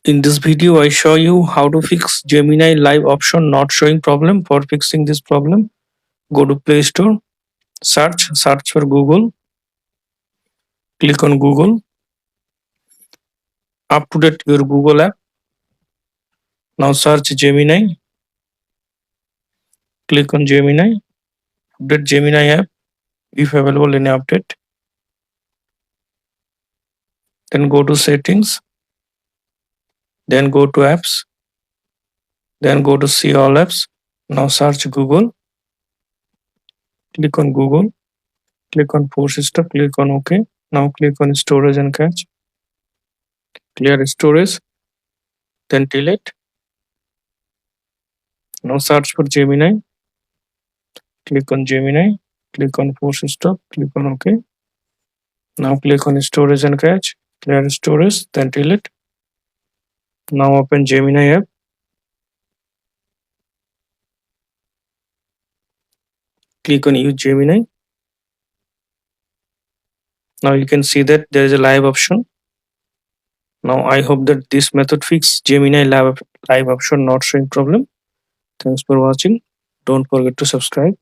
In this video, I show you how to fix Gemini live option not showing problem. For fixing this problem, go to Play Store, search for Google, click on Google, up to date your Google app. Now search Gemini, click on Gemini, update Gemini app if available any update. Then go to settings, then go to apps, then go to see all apps. Now search Google, click on Google, click on force stop, click on OK. Now click on storage and cache, clear storage, then delete. Now search for Gemini, click on Gemini, click on force stop, click on OK. Now click on storage and cache, clear storage, then delete. Now open Gemini app, click on use Gemini. Now you can see that there is a live option. Now I hope that this method fix Gemini live option not showing problem. Thanks for watching. Don't forget to subscribe.